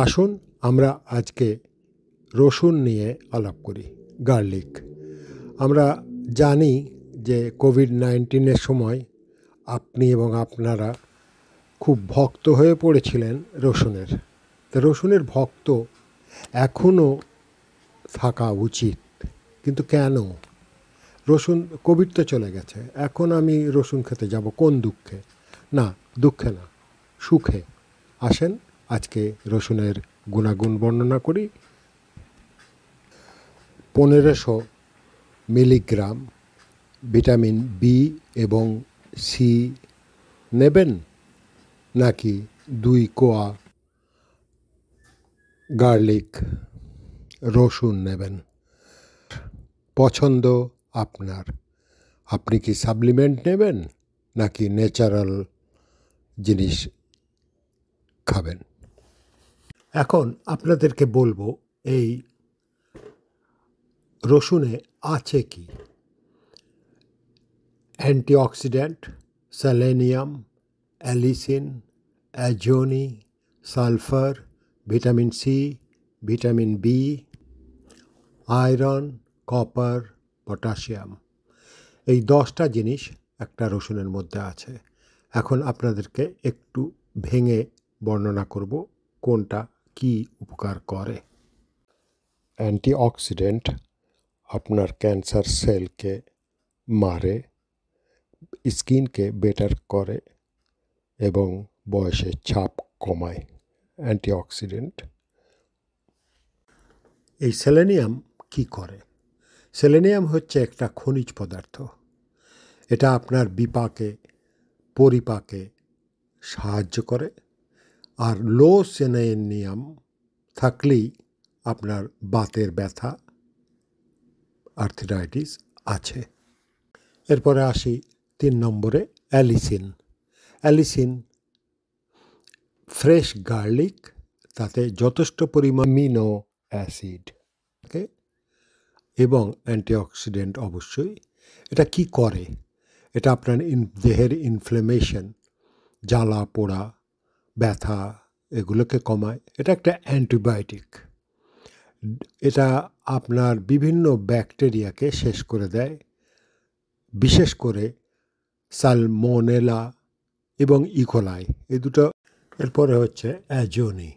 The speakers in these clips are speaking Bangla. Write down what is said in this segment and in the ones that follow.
আসুন আমরা আজকে রসুন নিয়ে আলাপ করি। গার্লিক। আমরা জানি যে কোভিড-19 সময় আপনি এবং আপনারা খুব ভক্ত হয়ে পড়েছিলেন রসুনের। তা রসুনের ভক্ত এখনও থাকা উচিত, কিন্তু কেন? রসুন, কোভিড তো চলে গেছে, এখন আমি রসুন খেতে যাব কোন দুঃখে? না, দুঃখে না, সুখে। আসেন আজকে রসুনের গুণাগুণ বর্ণনা করি। 1500 মিলিগ্রাম ভিটামিন বি এবং সি নেবেন, নাকি 2 কোয়া গার্লিক রসুন নেবেন? পছন্দ আপনার। আপনি কি সাপ্লিমেন্ট নেবেন নাকি ন্যাচারাল জিনিস খাবেন? এখন আপনাদেরকে বলবো এই রসুনে আছে কি। অ্যান্টিঅক্সিডেন্ট, সেলেনিয়াম, অ্যালিসিন, অ্যাজোনি, sulphur, vitamin C, vitamin B, iron, copper, potassium. এই 10টা জিনিস একটা রসুনের মধ্যে আছে। এখন আপনাদেরকে একটু ভেঙে বর্ণনা করব কোনটা কি উপকার করে। অ্যান্টিঅক্সিডেন্ট আপনার ক্যান্সার সেলকে মারে, স্কিনকে বেটার করে এবং বয়সের ছাপ কমায়। অ্যান্টিঅক্সিডেন্ট। এই সেলেনিয়াম কি করে? সেলেনিয়াম হচ্ছে একটা খনিজ পদার্থ। এটা আপনার বিপাকে, পরিপাকে সাহায্য করে। আর লো সেলেনিয়াম থাকলেই আপনার বাতের ব্যথা, আর্থ্রাইটিস আছে। এরপরে আসি 3 নম্বরে, অ্যালিসিন। অ্যালিসিন ফ্রেশ গার্লিক, তাতে যথেষ্ট পরিমাণ অ্যামিনো অ্যাসিড থাকে এবং অ্যান্টিঅক্সিডেন্ট অবশ্যই। এটা কি করে? এটা আপনার দেহের ইনফ্লেমেশন, জ্বালা পোড়া, ব্যথা, এগুলোকে কমায়। এটা একটা অ্যান্টিবায়োটিক। এটা আপনার বিভিন্ন ব্যাকটেরিয়াকে শেষ করে দেয়, বিশেষ করে সালমোনেলা এবং ইকোলাই, এই দুটো। এরপরে হচ্ছে অ্যাজোনি।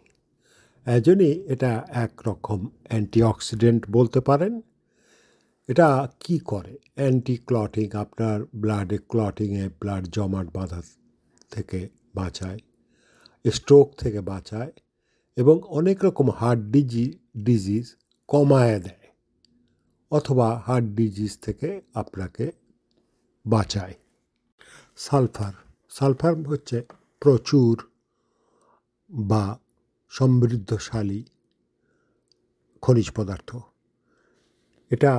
অ্যাজোনি এটা একরকম অ্যান্টিঅক্সিডেন্ট বলতে পারেন। এটা কি করে? অ্যান্টি ক্লটিং, আপনার ব্লাডে ক্লটিংয়ে, ব্লাড জমাট বাঁধা থেকে বাঁচায়, স্ট্রোক থেকে বাঁচায় এবং অনেক রকম হার্ট ডিজিজ কমায় দেয়, অথবা হার্ট ডিজিজ থেকে আপনাকে বাঁচায়। সালফার। সালফার হচ্ছে প্রচুর বা সমৃদ্ধশালী খনিজ পদার্থ। এটা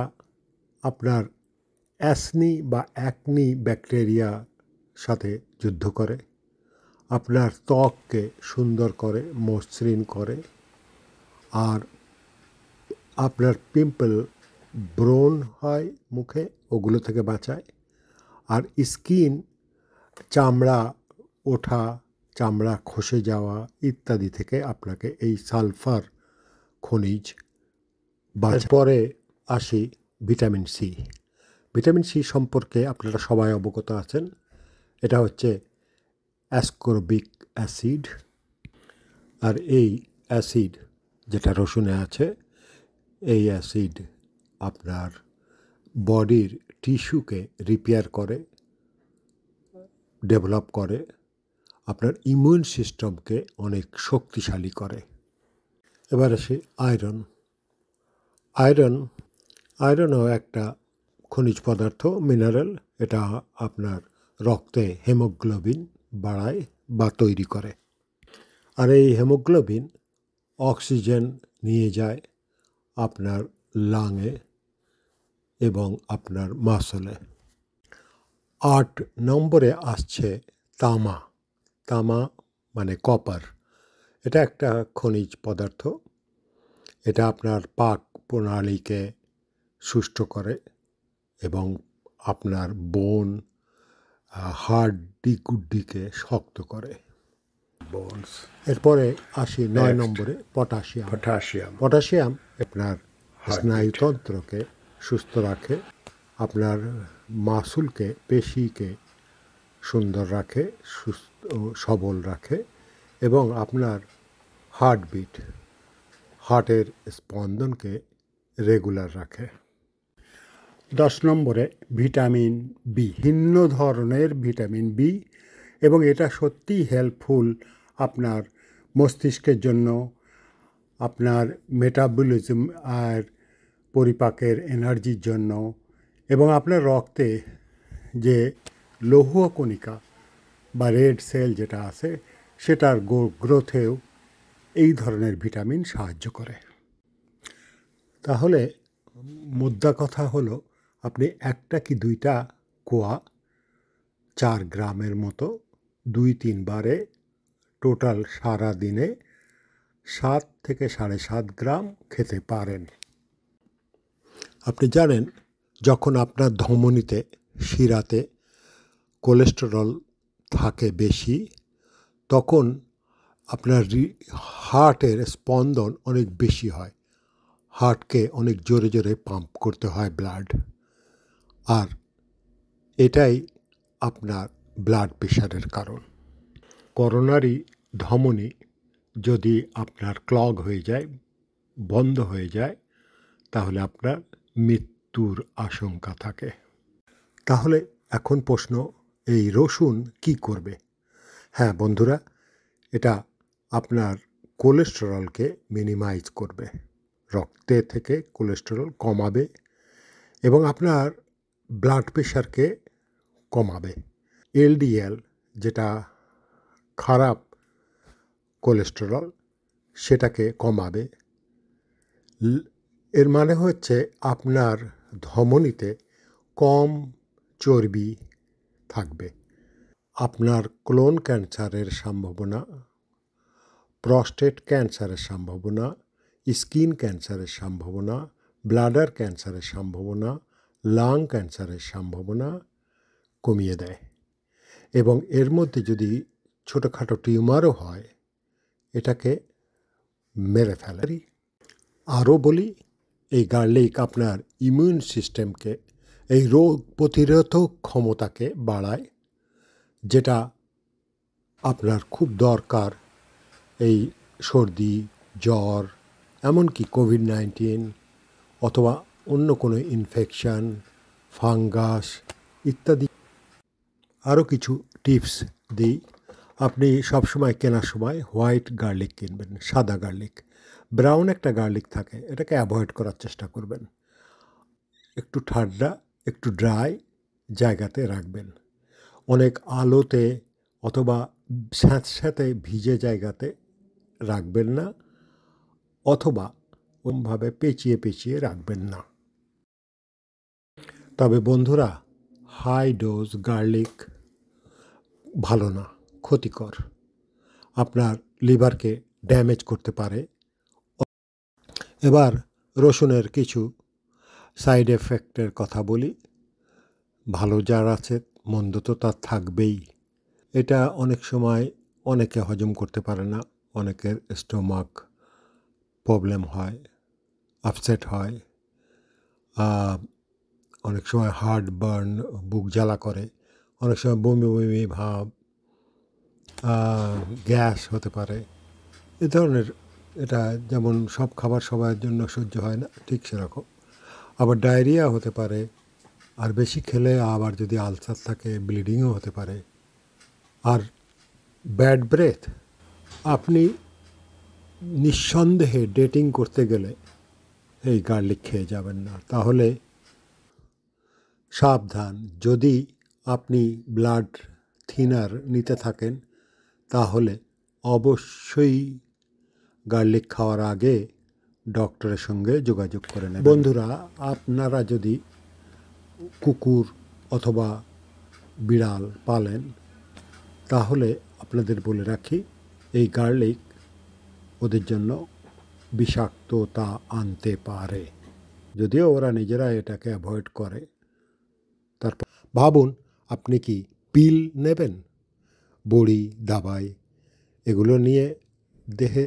আপনার অ্যাসনি বা অ্যাকনি ব্যাকটেরিয়া সাথে যুদ্ধ করে, আপনার ত্বককে সুন্দর করে, মসৃণ করে, আর আপনার পিম্পল, ব্রণ হয় মুখে, ওগুলো থেকে বাঁচায়। আর স্কিন, চামড়া ওঠা, চামড়া খসে যাওয়া ইত্যাদি থেকে আপনাকে এই সালফার খনিজ বাঁচায়। পরে আসি ভিটামিন সি। ভিটামিন সি সম্পর্কে আপনারা সবাই অবগত আছেন। এটা হচ্ছে অ্যাসকর্বিক অ্যাসিড। আর এই অ্যাসিড যেটা রসুনে আছে, এই অ্যাসিড আপনার বডির টিস্যুকে রিপেয়ার করে, ডেভেলপ করে, আপনার ইমিউন সিস্টেমকে অনেক শক্তিশালী করে। এবার আসি আয়রন। আয়রনও একটা খনিজ পদার্থ, মিনারেল। এটা আপনার রক্তে হেমোগ্লোবিন বাড়ায় বা তৈরি করে। আর এই হেমোগ্লোবিন অক্সিজেন নিয়ে যায় আপনার লাংয়ে এবং আপনার মাসলে। 8 নম্বরে আসছে তামা। তামা মানে কপার। এটা একটা খনিজ পদার্থ। এটা আপনার পাক প্রণালীকে সুষ্ঠু করে এবং আপনার বোন, হাড় গুড্ডিকে শক্ত করে। bones. এরপরে আসি 9 নম্বরে পটাশিয়াম। পটাশিয়াম আপনার স্নায়ুতন্ত্রকে সুস্থ রাখে, আপনার মাসুলকে পেশিকে সুন্দর রাখে, সুস্থ সবল রাখে এবং আপনার হার্টের স্পন্দনকে রেগুলার রাখে। 10 নম্বরে ভিটামিন বি, ভিন্ন ধরনের ভিটামিন বি, এবং এটা সত্যিই হেল্পফুল আপনার মস্তিষ্কের জন্য, আপনার মেটাবলিজম আর পরিপাকের এনার্জির জন্য, এবং আপনার রক্তে যে লৌহ কণিকা বা রেড সেল যেটা আছে সেটার গ্রোথেও এই ধরনের ভিটামিন সাহায্য করে। তাহলে মুদ্রা কথা হলো আপনি একটা কি দুইটা কোয়া 4 গ্রামের মতো 2-3 বারে টোটাল সারা দিনে 7 থেকে 7.5 গ্রাম খেতে পারেন। আপনি জানেন যখন আপনার ধমনীতে শিরাতে কোলেস্টেরল থাকে বেশি, তখন আপনার হার্টের স্পন্দন অনেক বেশি হয়, হার্টকে অনেক জোরে জোরে পাম্প করতে হয় ব্লাড, আর এটাই আপনার ব্লাড প্রেশারের কারণ। করোনারি ধমনী যদি আপনার ক্লগ হয়ে যায়, বন্ধ হয়ে যায়, তাহলে আপনার মৃত্যুর আশঙ্কা থাকে। তাহলে এখন প্রশ্ন, এই রসুন কি করবে? হ্যাঁ বন্ধুরা, এটা আপনার কোলেস্টেরলকে মিনিমাইজ করবে, রক্তে থেকে কোলেস্টেরল কমাবে এবং আপনার ব্লাড প্রেশারকে কমাবে। এলডিএল যেটা খারাপ কোলেস্টেরল, সেটাকে কমাবে। এর মানে হচ্ছে আপনার ধমনীতে কম চর্বি থাকবে। আপনার কোলন ক্যান্সারের সম্ভাবনা, প্রস্টেট ক্যান্সারের সম্ভাবনা, স্কিন ক্যান্সারের সম্ভাবনা, ব্লাডার ক্যান্সারের সম্ভাবনা, লাং ক্যান্সারের সম্ভাবনা কমিয়ে দেয় এবং এর মধ্যে যদি ছোটোখাটো টিউমারও হয় এটাকে মেরে ফেলে। আরও বলি, এই গার্লিক আপনার ইমিউন সিস্টেমকে, এই রোগ প্রতিরোধক ক্ষমতাকে বাড়ায়, যেটা আপনার খুব দরকার এই সর্দি, জ্বর, এমনকি কোভিড-19 অথবা অন্য কোনো ইনফেকশান, ফাঙ্গাস ইত্যাদি। আরও কিছু টিপস দিই, আপনি সবসময় কেনার সময় হোয়াইট গার্লিক কিনবেন, সাদা গার্লিক। ব্রাউন একটা গার্লিক থাকে, এটাকে অ্যাভয়েড করার চেষ্টা করবেন। একটু ঠান্ডা, একটু ড্রাই জায়গাতে রাখবেন, অনেক আলোতে অথবা স্যাঁতস্যাঁতে ভিজে জায়গাতে রাখবেন না, অথবা ওরকমভাবে পেঁচিয়ে পেঁচিয়ে রাখবেন না। তবে বন্ধুরা, হাই ডোজ গার্লিক ভালো না, ক্ষতিকর, আপনার লিভারকে ড্যামেজ করতে পারে। এবার রসুনের কিছু সাইড এফেক্টের কথা বলি। ভালো যার আছে, মন্দ তো তার থাকবেই। এটা অনেক সময় অনেকে হজম করতে পারে না, অনেকের স্টোমাক প্রবলেম হয়, আপসেট হয়, অনেক সময় হার্ট বার্ন, বুক জ্বালা করে, অনেক সময় বমি বমি ভাব, গ্যাস হতে পারে। এ ধরনের, এটা যেমন সব খাবার সবার জন্য সহ্য হয় না, ঠিক সেরকম। আবার ডায়রিয়া হতে পারে, আর বেশি খেলে আবার যদি আলসার থাকে ব্লিডিংও হতে পারে। আর ব্যাড ব্রেথ, আপনি নিঃসন্দেহে ডেটিং করতে গেলে এই গার্লিক খেয়ে যাবেন না, তাহলে সাবধান। যদি আপনি ব্লাড থিনার নিতে থাকেন তাহলে অবশ্যই গার্লিক খাওয়ার আগে ডক্টরের সঙ্গে যোগাযোগ করে নেবেন। বন্ধুরা, আপনারা যদি কুকুর অথবা বিড়াল পালেন তাহলে আপনাদের বলে রাখি, এই গার্লিক ওদের জন্য বিষাক্ততা আনতে পারে, যদিও ওরা নিজেরা এটাকে অ্যাভয়েড করে। তারপর ভাবুন, আপনি কি পিল নেবেন, বড়ি, দাবাই এগুলো নিয়ে দেহে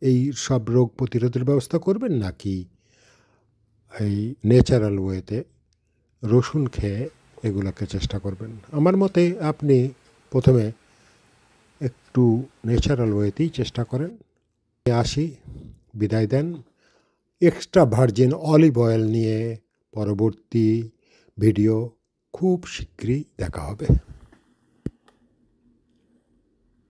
এই সব রোগ প্রতিরোধের ব্যবস্থা করবেন, নাকি এই ন্যাচারাল ওয়েতে রসুন খেয়ে এগুলোকে চেষ্টা করবেন? আমার মতে আপনি প্রথমে একটু ন্যাচারাল ওয়েতেই চেষ্টা করেন। আসি, বিদায় দেন। এক্সট্রা ভার্জিন অলিভ অয়েল নিয়ে পরবর্তী ভিডিও খুব শীঘ্রই দেখা হবে।